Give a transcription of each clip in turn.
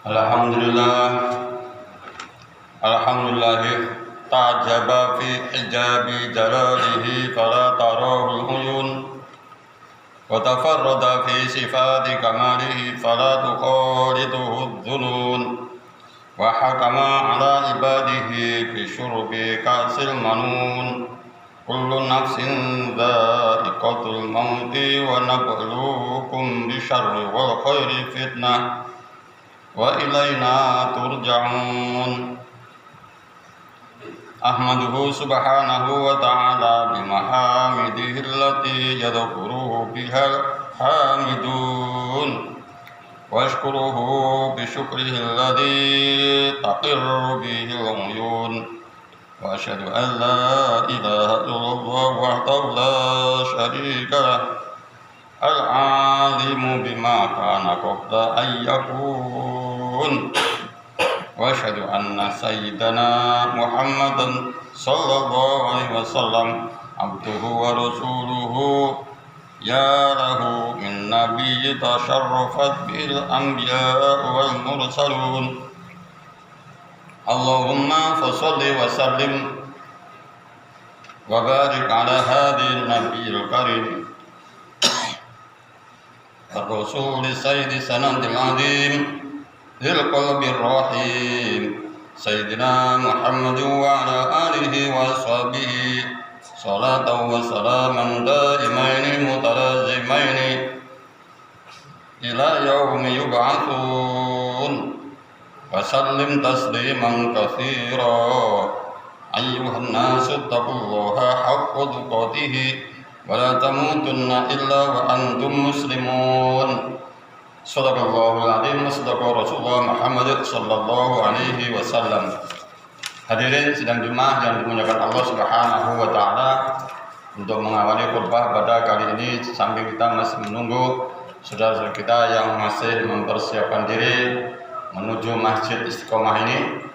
Alhamdulillah, Alhamdulillah ta'jaba fi hijabi jalalihi fala tarahul uyun wa tafarrada fi sifati kamalihi fala tuqaliduhu dhunun wa hakama ala ibadihi fi syurbi kasil manun kullu nafsin dha'iqatul mauti wa nabluukum bisyarri wal khairi fitnah wa ilaina turja'un. Ahmaduhu subhanahu wa ta'ala bimahamidihi allati yadhkuruhu bihal hamidun wa ashkuruhu bisyukrihi alladhi taqirru bihi al-uyun wa asyhadu an la ilaha illallah wahdahu la syarika lah al-alimu bima kana qabla an yakun wa asyhadu anna sayyidana Muhammadan sallallahu alaihi wasallam abduhu wa rasuluhu ya lahu min nabiyyi tasharrafat bil anbiya wal mursalun. Allahumma fasholli wa sallim wa barik ala hadhihi nabiyil karim الرسول سيد سند العظيم ذي القلب الرحيم سيدنا محمد وعلى آله وصحبه صلاة وسلاما دائمين متلازمين إلى يوم يبعثون وسلم تسليما كثيرا أيها الناس اتقوا الله حق تقاته ولا تموتن إلا وأنتم مسلمون. Shadaqallahul azim, shadaqa Rasulullah Muhammad sallallahu alaihi wasallam. Hadirin sidang Jumat yang dimuliakan Allah Subhanahu wa taala, untuk mengawali khutbah pada kali ini sambil kita masih menunggu saudara-saudara kita yang masih mempersiapkan diri menuju Masjid Istiqomah ini,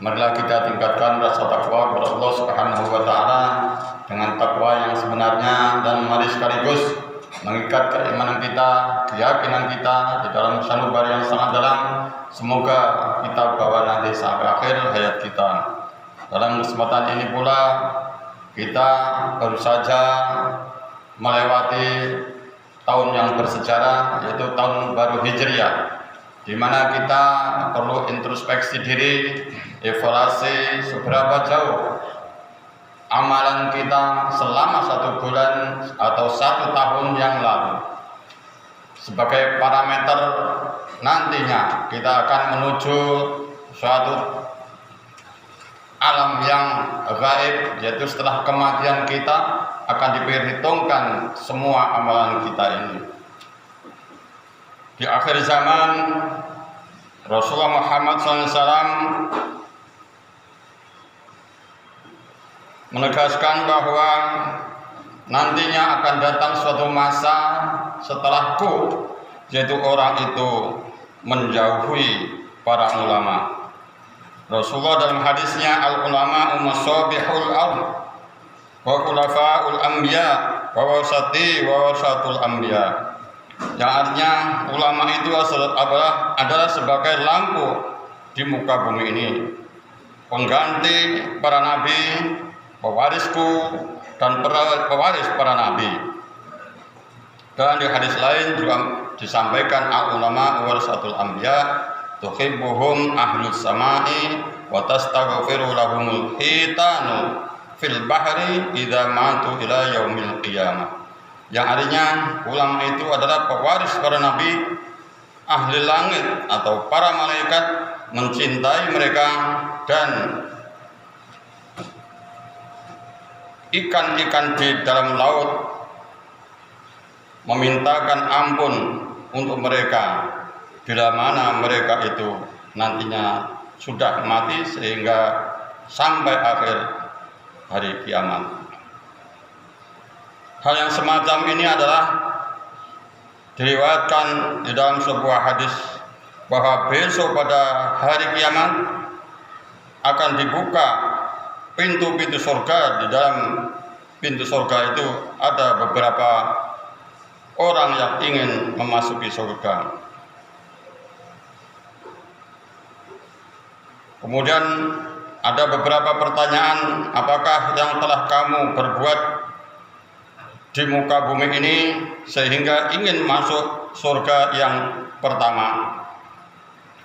marilah kita tingkatkan rasa takwa kepada Allah Subhanahu wa taala dengan takwa yang sebenarnya, dan mari sekaligus mengikat keimanan kita, keyakinan kita di dalam sanubari yang sangat dalam. Semoga kita bawa nanti sampai akhir hayat kita. Dalam kesempatan ini pula kita baru saja melewati tahun yang bersejarah, yaitu tahun baru Hijriah, di mana kita perlu introspeksi diri, evaluasi seberapa jauh amalan kita selama 1 bulan atau 1 tahun yang lalu. Sebagai parameter nantinya kita akan menuju suatu alam yang gaib, yaitu setelah kematian kita akan diperhitungkan semua amalan kita ini. Di akhir zaman, Rasulullah Muhammad SAW menegaskan bahwa nantinya akan datang suatu masa setelahku, yaitu orang itu menjauhi para ulama. Rasulullah dalam hadisnya, al-ulama masabihul ardh wa khulafaul anbiya wa wasati wa wasatul anbiya. Yang artinya ulama itu adalah sebagai lampu di muka bumi ini, pengganti para nabi, pewarisku dan pewaris para nabi. Dan di hadis lain juga disampaikan, al-ulama warasatul anbiya tuhibbuhum ahlus samai wa tastaghfiru lahumul hitanu fil bahri idza matu ila yaumil qiyamah. Yang artinya ulama itu adalah pewaris para nabi, ahli langit atau para malaikat mencintai mereka, dan ikan-ikan di dalam laut memintakan ampun untuk mereka bila mana mereka itu nantinya sudah mati, sehingga sampai akhir hari kiamat. Hal yang semacam ini adalah diriwayatkan di dalam sebuah hadis bahwa besok pada hari kiamat akan dibuka pintu-pintu surga. Di dalam pintu surga itu ada beberapa orang yang ingin memasuki surga. Kemudian ada beberapa pertanyaan, apakah yang telah kamu berbuat di muka bumi ini sehingga ingin masuk surga yang pertama.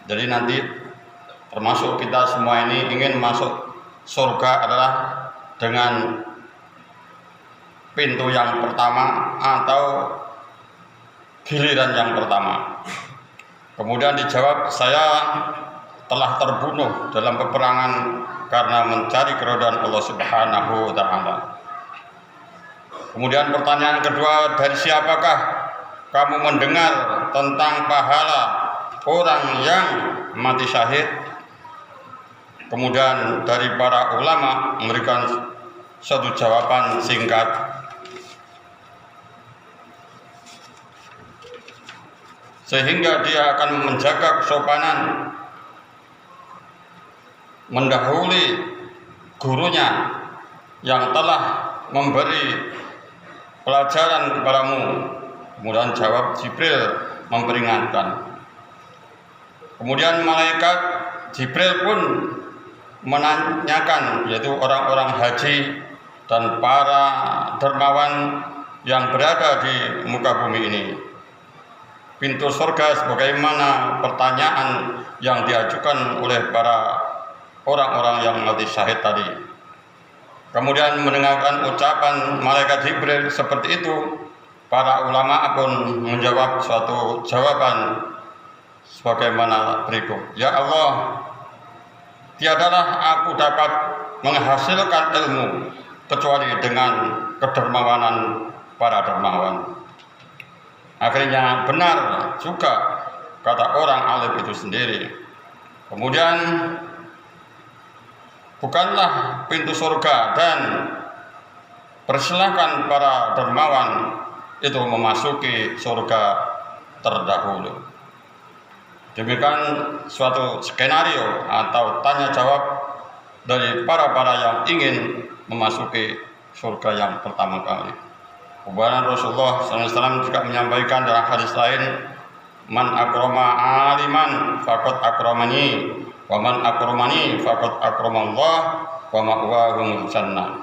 Jadi nanti termasuk kita semua ini ingin masuk surga adalah dengan pintu yang pertama atau giliran yang pertama. Kemudian dijawab, saya telah terbunuh dalam peperangan karena mencari keridhaan Allah Subhanahu wa taala. Kemudian pertanyaan kedua, dari siapakah kamu mendengar tentang pahala orang yang mati syahid? Kemudian dari para ulama memberikan satu jawaban singkat. Sehingga dia akan menjaga kesopanan, mendahului gurunya yang telah memberi pelajaran kepadamu. Kemudian jawab Jibril memperingatkan. Kemudian malaikat Jibril pun menanyakan, yaitu orang-orang haji dan para dermawan yang berada di muka bumi ini, pintu surga sebagaimana pertanyaan yang diajukan oleh para orang-orang yang mati syahid tadi. Kemudian mendengarkan ucapan malaikat Jibril seperti itu, para ulama pun menjawab suatu jawaban sebagaimana berikut. Ya Allah, tiadalah aku dapat menghasilkan ilmu kecuali dengan kedermawanan para dermawan. Akhirnya benar juga kata orang alim itu sendiri. Kemudian bukanlah pintu surga dan persilahkan para dermawan itu memasuki surga terdahulu. Demikian suatu skenario atau tanya jawab dari para yang ingin memasuki surga yang pertama kali. Kemudian Rasulullah SAW juga menyampaikan dalam hadis lain, man akrama aliman faqad akramani, wa man akramani faqad akramallah, wa ma'wahumul jannah.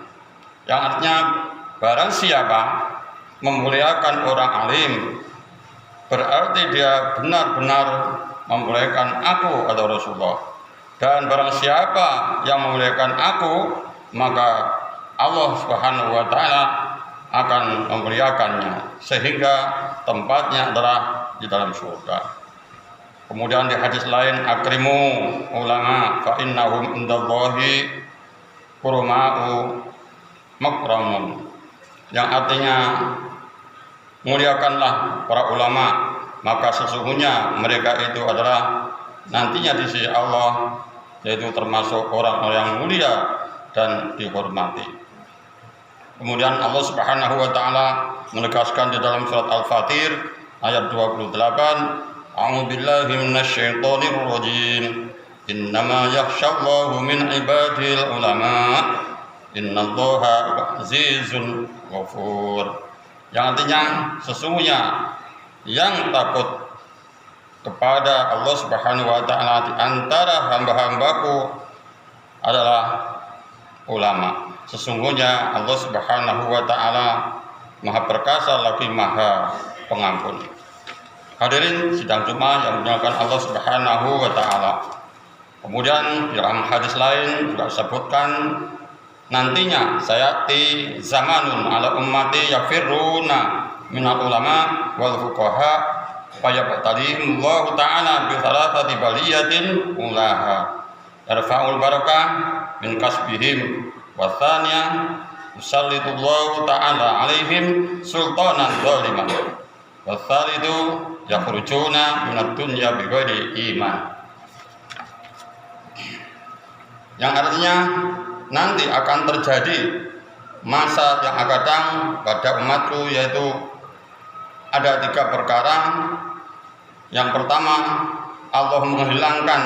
Yang artinya barang siapa memuliakan orang alim, berarti dia benar-benar memuliakan aku atau Rasulullah. Dan barang siapa yang memuliakan aku, maka Allah Subhanahu wa taala akan memuliakannya sehingga tempatnya adalah di dalam surga. Kemudian di hadis lain, akrimu ulama fa innahum indallahi kurma'u makramun, yang artinya muliakanlah para ulama, maka sesungguhnya mereka itu adalah nantinya di sisi Allah, yaitu termasuk orang-orang yang mulia dan dihormati. Kemudian Allah Subhanahu wa taala menegaskan di dalam surat Al-Fatir ayat 28, a'udzubillahi minasyaitonir rajim, innama yakhshallahu min ibadil ulama, innallaha azizun ghafur. Yang artinya sesungguhnya yang takut kepada Allah Subhanahu wa taala di antara hamba-hambaku adalah ulama. Sesungguhnya Allah Subhanahu wa taala Maha Perkasa lagi Maha Pengampun. Hadirin sidang Jumat yang dimuliakan Allah Subhanahu wa taala. Kemudian dalam hadis lain juga disebutkan, nantinya sayati zamanun ala ummati yafirruna minal ulama wal fuqaha fayabtalihim Allah ta'ala bi thalathati baliyatin ulaha yarfa'ul barakah min kasbihim wa thaniyah yusallitullahu ta'ala alaihim sultanan zaliman wa thalithu yakhrujuna minad dunya bighairi iman. Yang artinya nanti akan terjadi masa yang akan datang pada umatku, yaitu ada 3 perkara. Yang pertama, Allah menghilangkan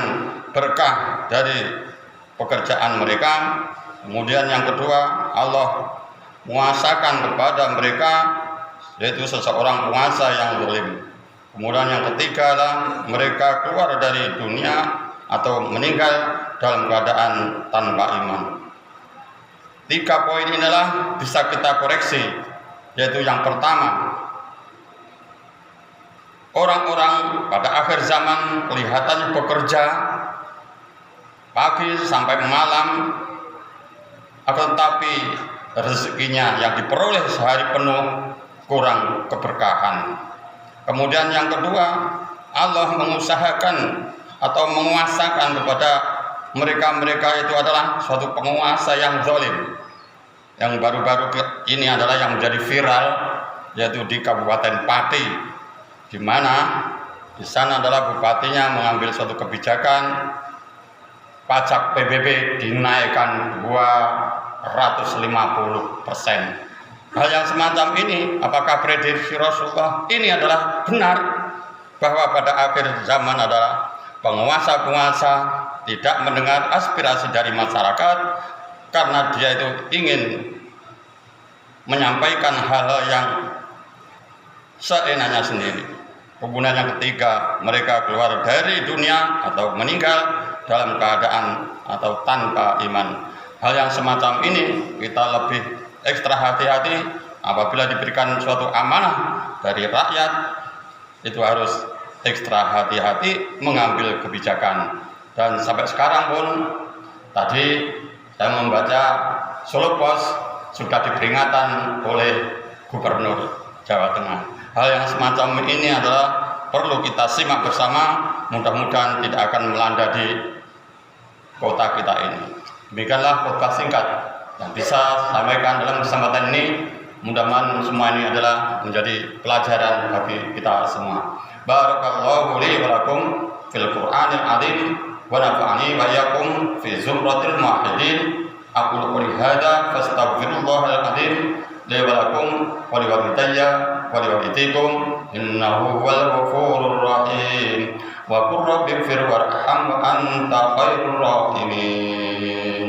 berkah dari pekerjaan mereka. Kemudian yang kedua, Allah menguasakan kepada mereka, yaitu seseorang penguasa yang zalim. Kemudian yang ketiga adalah mereka keluar dari dunia atau meninggal dalam keadaan tanpa iman. 3 poin inilah bisa kita koreksi, yaitu yang pertama, orang-orang pada akhir zaman kelihatannya bekerja pagi sampai malam, akan tetapi rezekinya yang diperoleh sehari penuh kurang keberkahan. Kemudian yang kedua, Allah mengusahakan atau menguasakan kepada mereka-mereka itu adalah suatu penguasa yang zalim. Yang baru-baru ini adalah yang menjadi viral, yaitu di Kabupaten Pati, di mana di sana adalah bupatinya mengambil suatu kebijakan pajak PBB dinaikkan 250%. Hal yang semacam ini, apakah prediksi Rasulullah ini adalah benar bahwa pada akhir zaman adalah penguasa-penguasa tidak mendengar aspirasi dari masyarakat karena dia itu ingin menyampaikan hal-hal yang seenaknya sendiri. Kemudian yang ketiga, mereka keluar dari dunia atau meninggal dalam keadaan atau tanpa iman. Hal yang semacam ini kita lebih ekstra hati-hati apabila diberikan suatu amanah dari rakyat, itu harus ekstra hati-hati mengambil kebijakan. Dan sampai sekarang pun tadi saya membaca Solo Pos sudah diperingatan oleh Gubernur Jawa Tengah. Hal yang semacam ini adalah perlu kita simak bersama, mudah-mudahan tidak akan melanda di kota kita ini. Demikianlah khotbah singkat yang bisa sampaikan dalam kesempatan ini. Mudah-mudahan semua ini adalah menjadi pelajaran bagi kita semua. Barakallahu li wa lakum fil Qur'anil azim wa nafa'ani wa iyyakum fi zumratil muwahhidin. Aqulu qouli hadza fastaghfirullahal azim li wa lakum wa li walidayya wa li walidikum innahu huwal ghafurur rahim. Wa qur rabbighfir warham wa anta khairur rahimin.